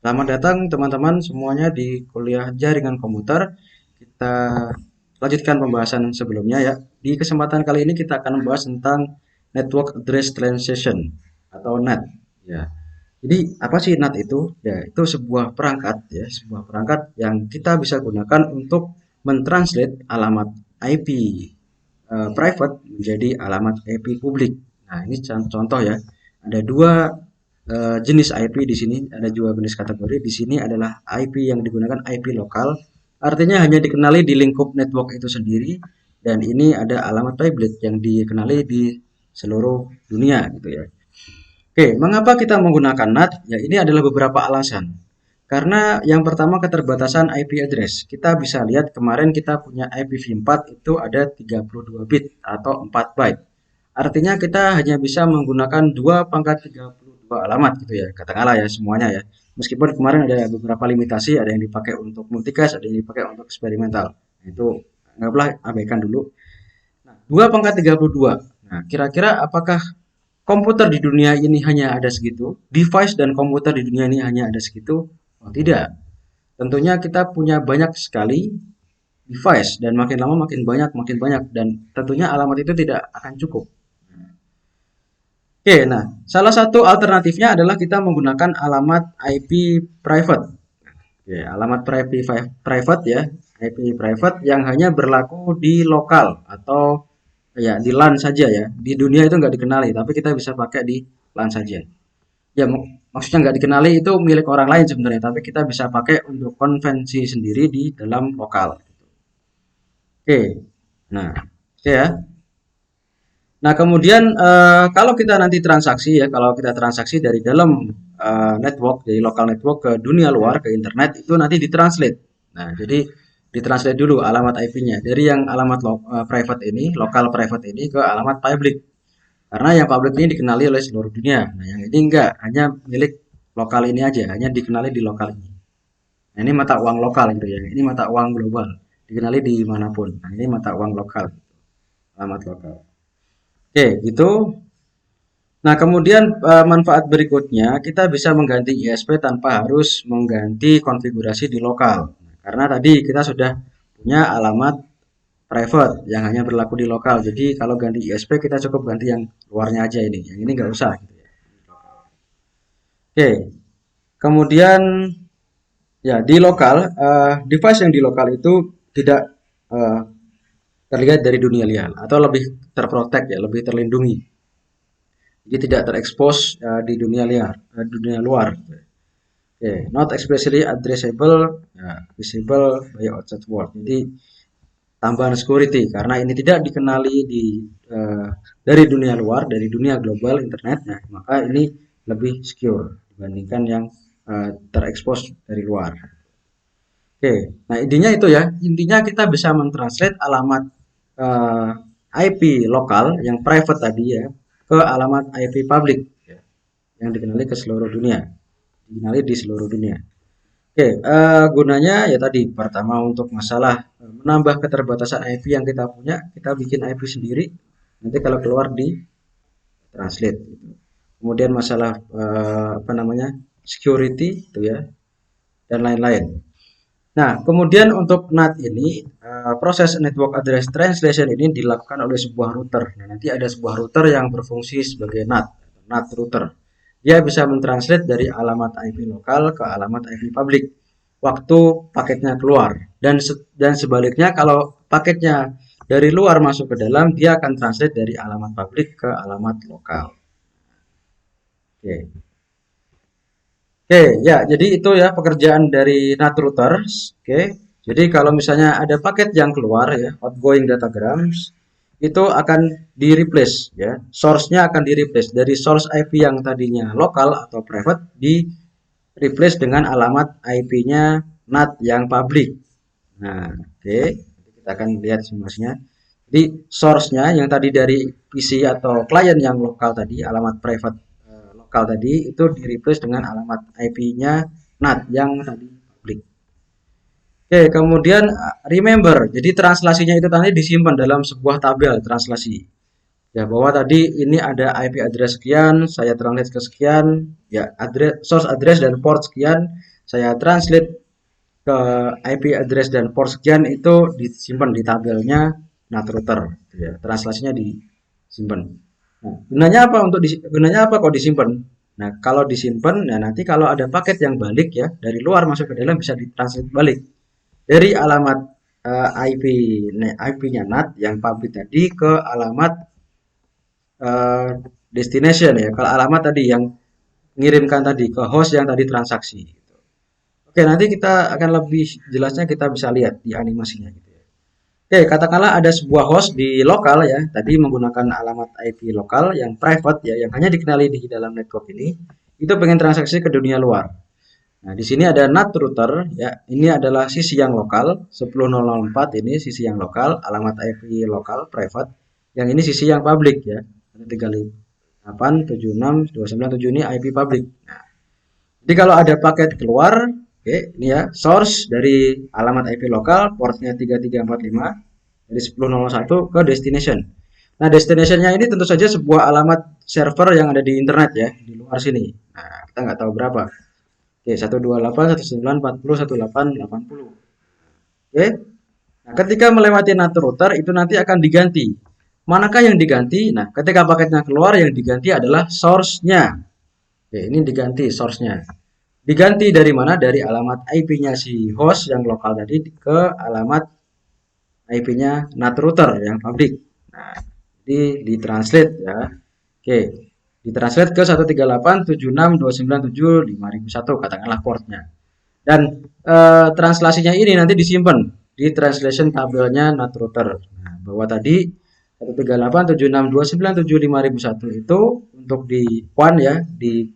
Selamat datang teman-teman semuanya di kuliah jaringan komputer. Kita lanjutkan pembahasan sebelumnya ya. Di kesempatan kali ini kita akan membahas tentang Network Address Translation atau NAT. Ya. Jadi apa sih NAT itu? Ya, itu sebuah perangkat ya, sebuah perangkat yang kita bisa gunakan untuk mentranslate alamat IP private menjadi alamat IP publik. Nah, ini contoh ya. Ada dua jenis IP di sini, ada dua jenis kategori. Di sini adalah IP yang digunakan IP lokal, artinya hanya dikenali di lingkup network itu sendiri. Dan ini ada alamat public yang dikenali di seluruh dunia gitu ya. Oke, mengapa kita menggunakan NAT? Ya, ini adalah beberapa alasan. Karena yang pertama keterbatasan IP address. Kita bisa lihat kemarin kita punya IPv4 itu ada 32 bit atau 4 byte. Artinya kita hanya bisa menggunakan 2 pangkat 32 alamat gitu ya. Katakanlah ya semuanya ya. Meskipun kemarin ada beberapa limitasi, ada yang dipakai untuk multicast, ada yang dipakai untuk eksperimental. Nah, itu anggaplah abaikan dulu. Nah, 2 pangkat 32. Nah, kira-kira apakah komputer di dunia ini hanya ada segitu? Device dan komputer di dunia ini hanya ada segitu? Oh, tidak. Tentunya kita punya banyak sekali device dan makin lama makin banyak dan tentunya alamat itu tidak akan cukup. Oke, nah salah satu alternatifnya adalah kita menggunakan alamat IP private. Oke, alamat private ya, IP private yang hanya berlaku di lokal atau ya di LAN saja ya. Di dunia itu nggak dikenali, tapi kita bisa pakai di LAN saja. Ya maksudnya nggak dikenali itu milik orang lain sebenarnya, tapi kita bisa pakai untuk konvensi sendiri di dalam lokal. Oke, nah oke ya. Nah, kemudian kalau kita nanti transaksi ya, kalau kita transaksi dari dalam network, dari lokal network ke dunia luar, ke internet, itu nanti ditranslate. Nah, jadi ditranslate dulu alamat IP-nya dari yang alamat private ini, lokal private ini ke alamat public. Karena yang public ini dikenali oleh seluruh dunia. Nah, yang ini enggak, hanya milik lokal ini aja, hanya dikenali di lokal ini. Nah, ini mata uang lokal gitu ya. Ini mata uang global, dikenali di manapun. Nah, ini mata uang lokal, alamat lokal. Oke, gitu. Nah, kemudian manfaat berikutnya kita bisa mengganti ISP tanpa harus mengganti konfigurasi di lokal. Karena tadi kita sudah punya alamat private yang hanya berlaku di lokal. Jadi kalau ganti ISP kita cukup ganti yang luarnya aja ini. Yang ini nggak usah gitu ya. Oke. Kemudian ya di lokal device yang di lokal itu tidak eh, terlihat dari dunia liar atau lebih terprotek ya, lebih terlindungi. Jadi tidak terekspos di dunia liar, dunia luar. Okay. Not especially addressable, ya, visible by outside world. Jadi tambahan security karena ini tidak dikenali uh, dari dunia luar, dari dunia global internet, nah, maka ini lebih secure dibandingkan yang terekspos dari luar. Oke, nah intinya itu ya, intinya kita bisa mentranslate alamat uh, IP lokal yang private tadi ya ke alamat IP public ya, yang dikenali ke seluruh dunia, dikenali di seluruh dunia. Oke, gunanya ya tadi pertama untuk masalah menambah keterbatasan IP yang kita punya, kita bikin IP sendiri. Nanti kalau keluar di translate. Gitu. Kemudian masalah apa namanya security itu ya dan lain-lain. Nah, kemudian untuk NAT ini proses network address translation ini dilakukan oleh sebuah router. Nah, nanti ada sebuah router yang berfungsi sebagai NAT, NAT router. Dia bisa mentranslate dari alamat IP lokal ke alamat IP public waktu paketnya keluar dan sebaliknya kalau paketnya dari luar masuk ke dalam dia akan translate dari alamat publik ke alamat lokal. Oke. Oke, ya jadi itu ya pekerjaan dari NAT routers. Oke. Jadi kalau misalnya ada paket yang keluar ya, outgoing datagrams itu akan di replace ya. Source-nya akan di replace dari source IP yang tadinya lokal atau private di replace dengan alamat IP-nya NAT yang public. Nah, oke, kita akan lihat simulasinya. Jadi source-nya yang tadi dari PC atau klien yang lokal tadi, alamat private lokal tadi itu di replace dengan alamat IP-nya NAT yang tadi public. Oke, kemudian remember, jadi translasinya itu tadi disimpan dalam sebuah tabel translasi. Ya, bahwa tadi ini ada IP address sekian, saya translate ke sekian, ya address, source address dan port sekian, saya translate ke IP address dan port sekian itu disimpan di tabelnya NAT router, gitu ya. Translasinya disimpan. Nah, gunanya apa kok disimpan? Nah, kalau disimpan, nah nanti kalau ada paket yang balik ya dari luar masuk ke dalam bisa ditranslate balik dari alamat IP IP-nya NAT yang public tadi ke alamat eh, destination ya. Kalau alamat tadi yang ngirimkan tadi ke host yang tadi transaksi. Oke, nanti kita akan lebih jelasnya kita bisa lihat di animasinya gitu ya. Oke, katakanlah ada sebuah host di lokal ya, tadi menggunakan alamat IP lokal yang private ya, yang hanya dikenali di dalam network ini, itu pengen transaksi ke dunia luar. Nah, di sini ada NAT router ya, ini adalah sisi yang lokal, 10.004 ini sisi yang lokal, alamat IP lokal private, yang ini sisi yang public ya, 138.76.297 ini IP public. Nah, jadi kalau ada paket keluar, oke, ini ya, source dari alamat IP lokal, portnya 3345 dari 10.01 ke destination. Nah, destinationnya ini tentu saja sebuah alamat server yang ada di internet ya, di luar sini. Nah, kita nggak tahu berapa. Oke, 128.191.18.80. Oke. Nah, ketika melewati NAT router itu nanti akan diganti. Manakah yang diganti? Nah, ketika paketnya keluar yang diganti adalah source-nya. Oke, ini diganti source-nya. Diganti dari mana? Dari alamat IP-nya si host yang lokal tadi ke alamat IP-nya NAT router yang public. Nah, jadi ditranslate ya. Oke, ditranslate ke 138.76.297.5001 katakanlah portnya. Dan translasinya ini nanti disimpan di translation tabelnya NAT router. Nah, bahwa tadi 138.76.297.5001 itu untuk di one ya, di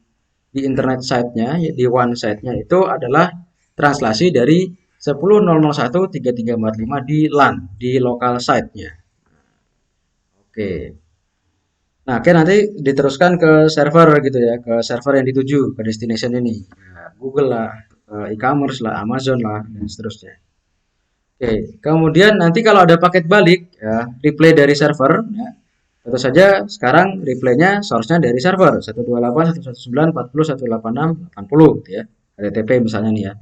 internet site-nya, di one site-nya itu adalah translasi dari 10.001.3345 di LAN, di local site-nya. Oke. Nah, oke nanti diteruskan ke server gitu ya, ke server yang dituju, ke destination ini. Ya, Google lah, e-commerce lah, Amazon lah, dan seterusnya. Oke, kemudian nanti kalau ada paket balik, ya, replay dari server, ya, tentu saja sekarang replaynya source-nya dari server 128.119.40.186.80 gitu ya, HTTP misalnya nih ya.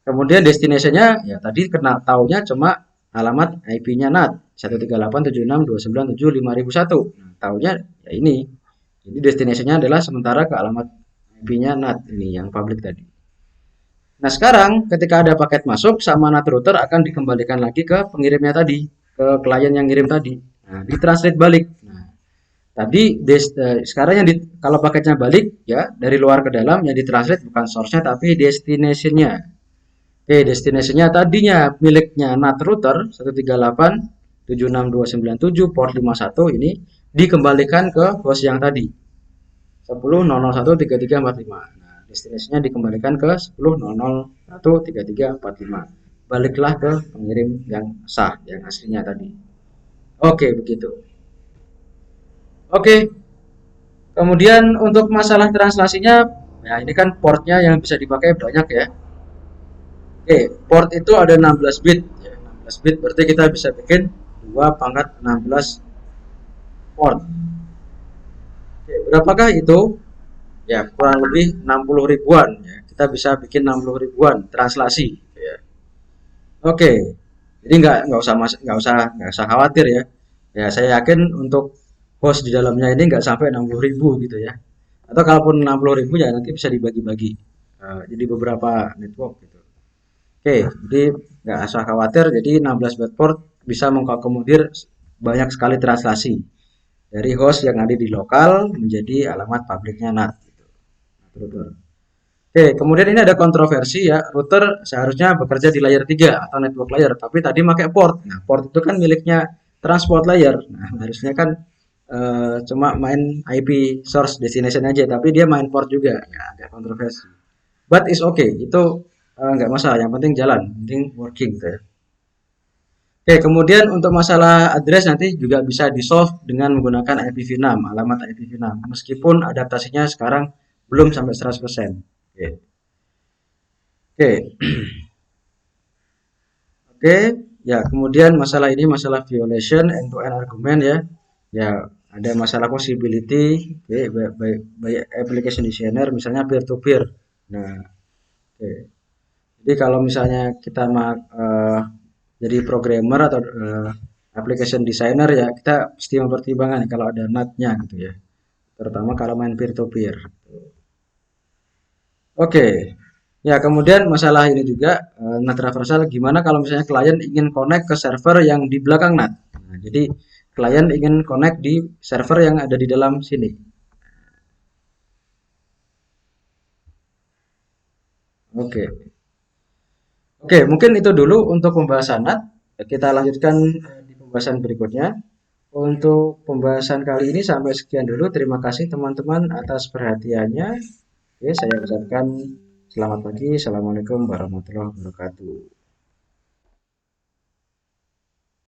Kemudian destination-nya ya tadi kena taunya cuma alamat IP-nya NAT 138.76.297.5001. Nah, taunya ya ini. Jadi destination-nya adalah sementara ke alamat IP-nya NAT ini yang public tadi. Nah, sekarang ketika ada paket masuk sama NAT router akan dikembalikan lagi ke pengirimnya tadi, ke klien yang ngirim tadi. Nah, ditranslate balik. Nah, tadi sekarang kalau paketnya balik ya dari luar ke dalam yang ditranslate bukan source-nya tapi destination-nya. Oke, destination-nya tadinya miliknya NAT router 138.76297 port 51 ini dikembalikan ke host yang tadi 10.001.3345. Nah, destinasinya dikembalikan ke 10.001.3345. Baliklah ke pengirim yang sah, yang aslinya tadi. Oke, begitu. Oke, kemudian untuk masalah translasinya, ya ini kan portnya yang bisa dipakai banyak ya. Oke, port itu ada 16 bit. Ya, 16 bit berarti kita bisa bikin 2 pangkat 16 port. Oke, berapakah itu? Ya kurang lebih 60 ribuan ya. Kita bisa bikin 60 ribuan translasi ya. Oke, jadi nggak usah khawatir ya. Ya saya yakin untuk host di dalamnya ini nggak sampai 60 ribu gitu ya. Atau kalaupun 60 ribu ya nanti bisa dibagi-bagi jadi beberapa network gitu. Oke, jadi nggak usah khawatir. Jadi 16 byte port bisa mengakomodir banyak sekali translasi dari host yang ada di lokal menjadi alamat publiknya NAT. Router. Oke, kemudian ini ada kontroversi ya, router seharusnya bekerja di layer 3 atau network layer, tapi tadi pakai port. Nah, port itu kan miliknya transport layer. Nah, harusnya kan cuma main IP source destination aja, tapi dia main port juga. Ya, agak kontroversi. But is okay, itu nggak masalah, yang penting jalan, yang penting working gitu ya. Oke, kemudian untuk masalah address nanti juga bisa di-solve dengan menggunakan IPv6, alamat IPv6. Meskipun adaptasinya sekarang belum sampai 100%. Oke. Oke. Oke, ya kemudian masalah ini masalah violation end-to-end argument ya. Ya, ada masalah possibility oke, by application designer misalnya peer to peer. Nah, oke. Jadi kalau misalnya kita jadi programmer atau application designer ya kita mesti mempertimbangkan kalau ada NAT-nya gitu ya. Terutama kalau main peer to peer. Oke. Ya, kemudian masalah ini juga NAT traversal gimana kalau misalnya klien ingin connect ke server yang di belakang NAT. Nah, jadi klien ingin connect di server yang ada di dalam sini. Oke. Oke, mungkin itu dulu untuk pembahasan NAT. Kita lanjutkan di pembahasan berikutnya. Untuk pembahasan kali ini sampai sekian dulu. Terima kasih teman-teman atas perhatiannya. Oke, saya ucapkan selamat pagi. Assalamualaikum warahmatullahi wabarakatuh.